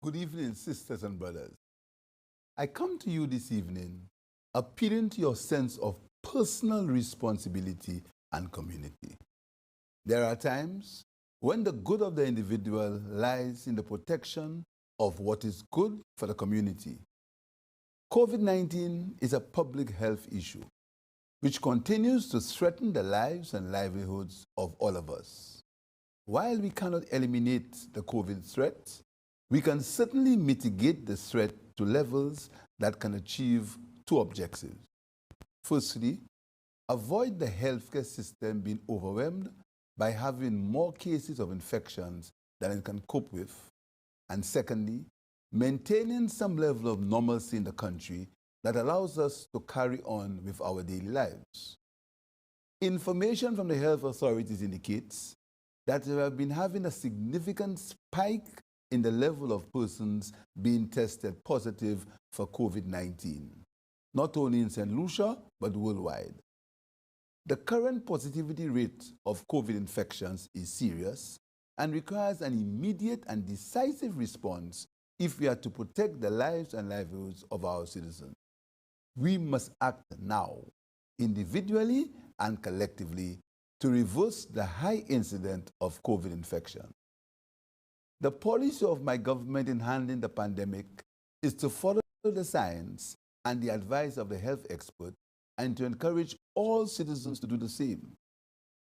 Good evening, sisters and brothers. I come to you this evening appealing to your sense of personal responsibility and community. There are times when the good of the individual lies in the protection of what is good for the community. COVID-19 is a public health issue which continues to threaten the lives and livelihoods of all of us. While we cannot eliminate the COVID threat, we can certainly mitigate the threat to levels that can achieve two objectives. Firstly, avoid the healthcare system being overwhelmed by having more cases of infections than it can cope with. And secondly, maintaining some level of normalcy in the country that allows us to carry on with our daily lives. Information from the health authorities indicates that we have been having a significant spike in the level of persons being tested positive for COVID-19, not only in St. Lucia, but worldwide. The current positivity rate of COVID infections is serious and requires an immediate and decisive response if we are to protect the lives and livelihoods of our citizens. We must act now, individually and collectively, to reverse the high incidence of COVID infection. The policy of my government in handling the pandemic is to follow the science and the advice of the health expert and to encourage all citizens to do the same.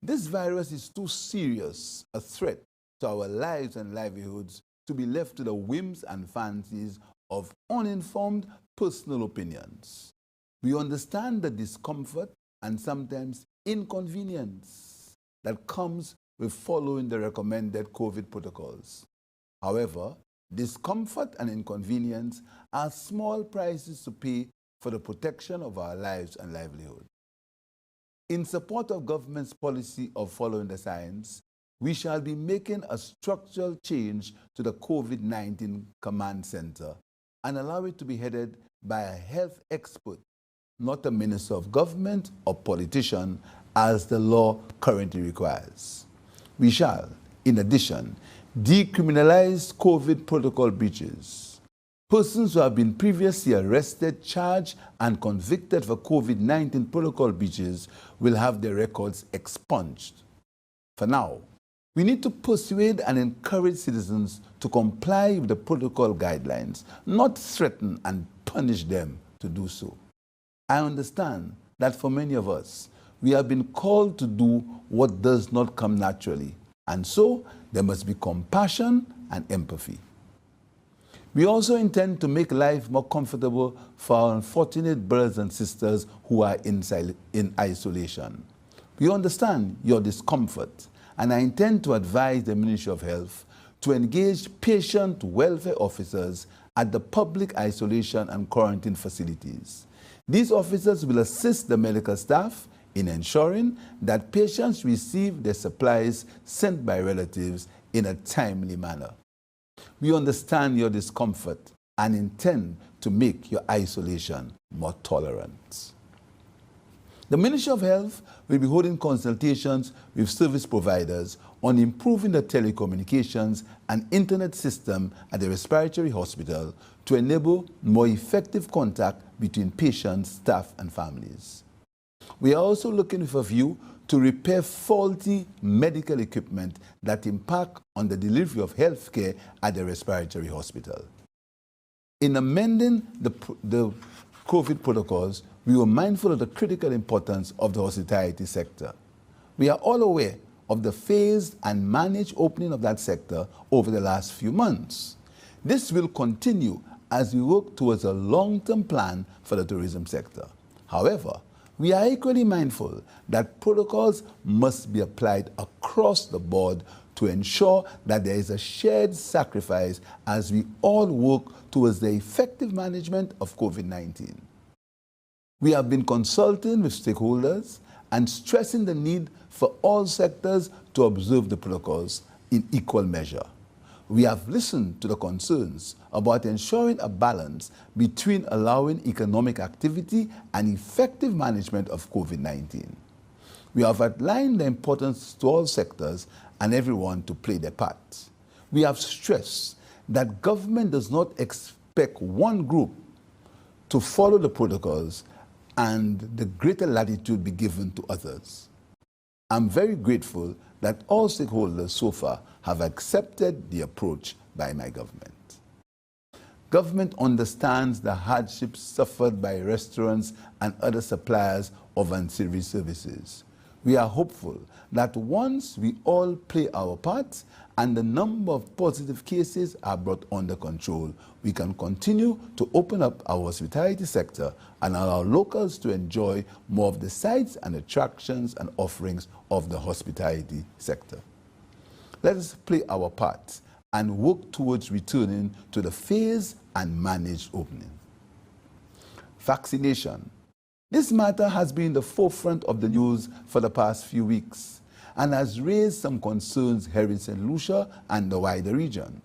This virus is too serious a threat to our lives and livelihoods to be left to the whims and fancies of uninformed personal opinions. We understand the discomfort and sometimes inconvenience that comes with following the recommended COVID protocols. However, discomfort and inconvenience are small prices to pay for the protection of our lives and livelihood. In support of government's policy of following the science, we shall be making a structural change to the COVID-19 command center and allow it to be headed by a health expert, not a minister of government or politician, as the law currently requires. We shall, in addition, decriminalize COVID protocol breaches. Persons who have been previously arrested, charged, and convicted for COVID-19 protocol breaches will have their records expunged. For now, we need to persuade and encourage citizens to comply with the protocol guidelines, not threaten and punish them to do so. I understand that for many of us, we have been called to do what does not come naturally, and so there must be compassion and empathy. We also intend to make life more comfortable for our unfortunate brothers and sisters who are in isolation. We understand your discomfort, and I intend to advise the Ministry of Health to engage patient welfare officers at the public isolation and quarantine facilities. These officers will assist the medical staff in ensuring that patients receive their supplies sent by relatives in a timely manner. We understand your discomfort and intend to make your isolation more tolerant. The Ministry of Health will be holding consultations with service providers on improving the telecommunications and internet system at the respiratory hospital to enable more effective contact between patients, staff, and families. We are also looking with a view to repair faulty medical equipment that impact on the delivery of health care at the respiratory hospital. In amending the COVID protocols, we were mindful of the critical importance of the hospitality sector. We are all aware of the phased and managed opening of that sector over the last few months. This will continue as we work towards a long-term plan for the tourism sector. However, we are equally mindful that protocols must be applied across the board to ensure that there is a shared sacrifice as we all work towards the effective management of COVID-19. We have been consulting with stakeholders and stressing the need for all sectors to observe the protocols in equal measure. We have listened to the concerns about ensuring a balance between allowing economic activity and effective management of COVID-19. We have outlined the importance to all sectors and everyone to play their part. We have stressed that government does not expect one group to follow the protocols and the greater latitude be given to others. I'm very grateful that all stakeholders so far have accepted the approach by my government. Government understands the hardships suffered by restaurants and other suppliers of ancillary services. We are hopeful that once we all play our part and the number of positive cases are brought under control, we can continue to open up our hospitality sector and allow locals to enjoy more of the sights and attractions and offerings of the hospitality sector. Let us play our part and work towards returning to the phased and managed opening. Vaccination. This matter has been the forefront of the news for the past few weeks and has raised some concerns here in St. Lucia and the wider region.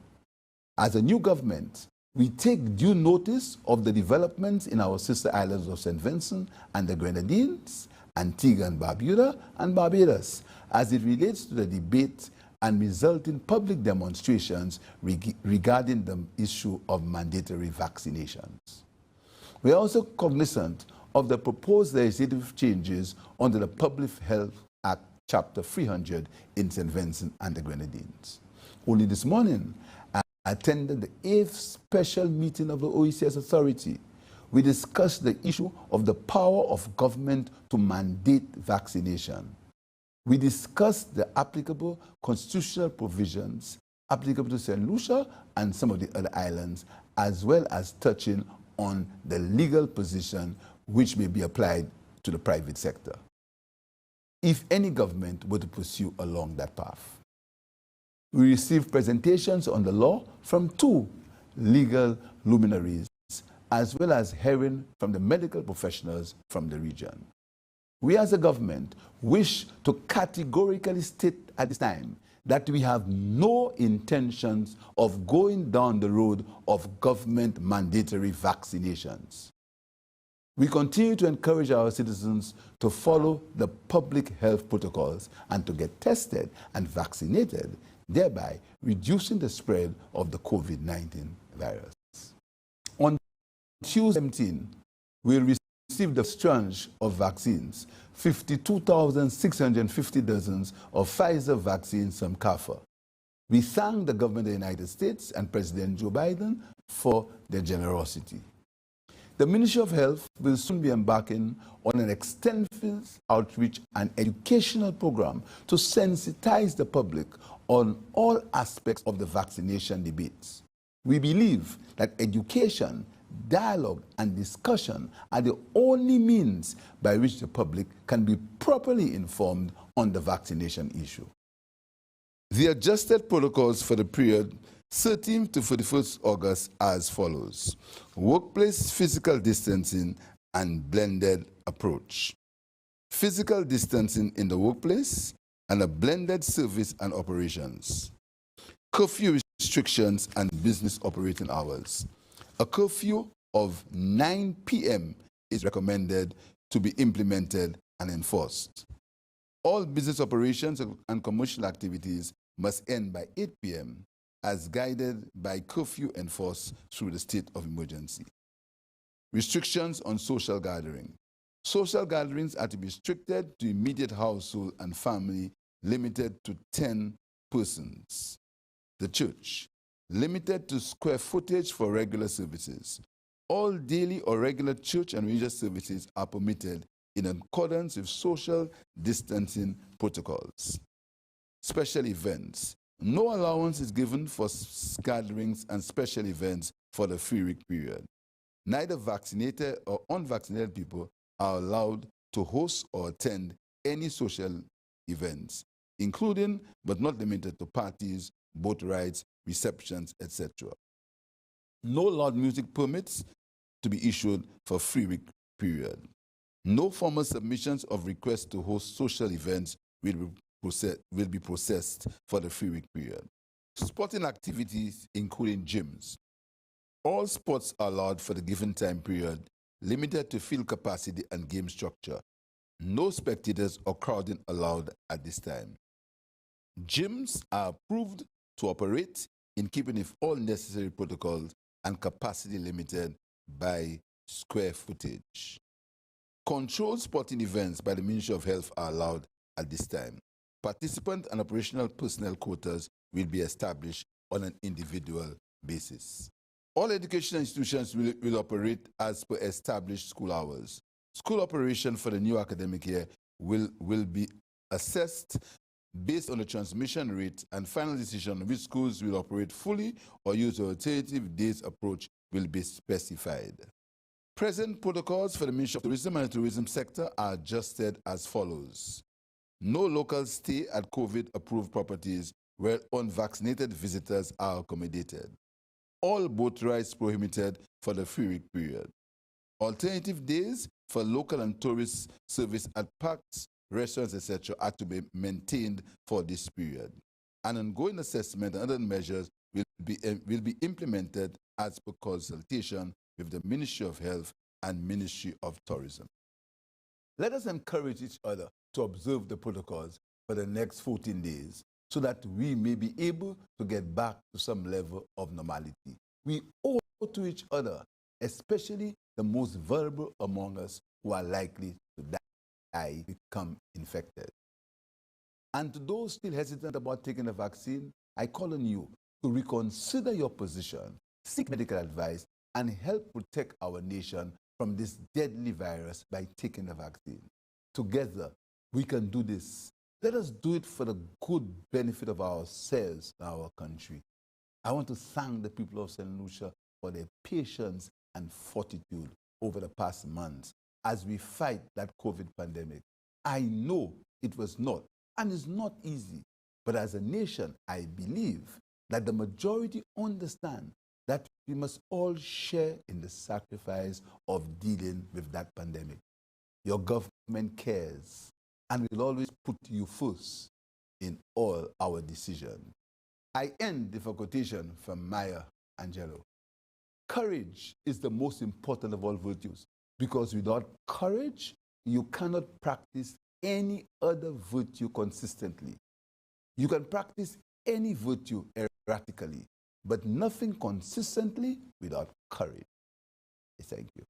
As a new government, we take due notice of the developments in our sister islands of St. Vincent and the Grenadines, Antigua and Barbados, as it relates to the debate and resulting public demonstrations regarding the issue of mandatory vaccinations. We are also cognizant of the proposed legislative changes under the Public Health Act, Chapter 300 in St. Vincent and the Grenadines. Only this morning, I attended the 8th special meeting of the OECS Authority. We discussed the issue of the power of government to mandate vaccination. We discussed the applicable constitutional provisions applicable to St. Lucia and some of the other islands, as well as touching on the legal position which may be applied to the private sector, if any government were to pursue along that path. We received presentations on the law from 2 legal luminaries, as well as hearing from the medical professionals from the region. We as a government wish to categorically state at this time that we have no intentions of going down the road of government mandatory vaccinations. We continue to encourage our citizens to follow the public health protocols and to get tested and vaccinated, thereby reducing the spread of the COVID-19 virus. On Tuesday 17, we received the tranche of vaccines, 52,650 dozens of Pfizer vaccines from CARPHA. We thank the government of the United States and President Joe Biden for their generosity. The Ministry of Health will soon be embarking on an extensive outreach and educational program to sensitize the public on all aspects of the vaccination debates. We believe that education, dialogue, and discussion are the only means by which the public can be properly informed on the vaccination issue. The adjusted protocols for the period 13th to 31st August as follows: workplace physical distancing and blended approach. Physical distancing in the workplace and a blended service and operations. Curfew restrictions and business operating hours. A curfew of 9 p.m. is recommended to be implemented and enforced. All business operations and commercial activities must end by 8 p.m. as guided by curfew enforced through the state of emergency. Restrictions on social gathering. Social gatherings are to be restricted to immediate household and family, limited to 10 persons. The church, limited to square footage for regular services. All daily or regular church and religious services are permitted in accordance with social distancing protocols. Special events. No allowance is given for gatherings and special events for the 3-week period. Neither vaccinated or unvaccinated people are allowed to host or attend any social events, including but not limited to parties, boat rides, receptions, etc. No loud music permits to be issued for 3-week period. No formal submissions of requests to host social events will be processed for the 3-week period. Sporting activities, including gyms. All sports are allowed for the given time period, limited to field capacity and game structure. No spectators or crowding allowed at this time. Gyms are approved to operate in keeping with all necessary protocols and capacity limited by square footage. Controlled sporting events by the Ministry of Health are allowed at this time. Participant and operational personnel quotas will be established on an individual basis. All educational institutions will operate as per established school hours. School operation for the new academic year will be assessed based on the transmission rate, and final decision on which schools will operate fully or use an alternative days approach will be specified. Present protocols for the Ministry of Tourism and the tourism sector are adjusted as follows. No local stay at COVID-approved properties where unvaccinated visitors are accommodated. All boat rides prohibited for the 3-week period. Alternative days for local and tourist service at parks, restaurants, etc. are to be maintained for this period. An ongoing assessment and other measures will be implemented as per consultation with the Ministry of Health and Ministry of Tourism. Let us encourage each other to observe the protocols for the next 14 days so that we may be able to get back to some level of normality. We owe to each other, especially the most vulnerable among us who are likely to die, become infected. And to those still hesitant about taking the vaccine, I call on you to reconsider your position, seek medical advice, and help protect our nation from this deadly virus by taking the vaccine. Together, we can do this. Let us do it for the good benefit of ourselves and our country. I want to thank the people of St. Lucia for their patience and fortitude over the past months as we fight that COVID pandemic. I know it was not and is not easy, but as a nation, I believe that the majority understand that we must all share in the sacrifice of dealing with that pandemic. Your government cares and will always put you first in all our decisions. I end with a quotation from Maya Angelou. Courage is the most important of all virtues, because without courage, you cannot practice any other virtue consistently. You can practice any virtue erratically, but nothing consistently without courage. Thank you.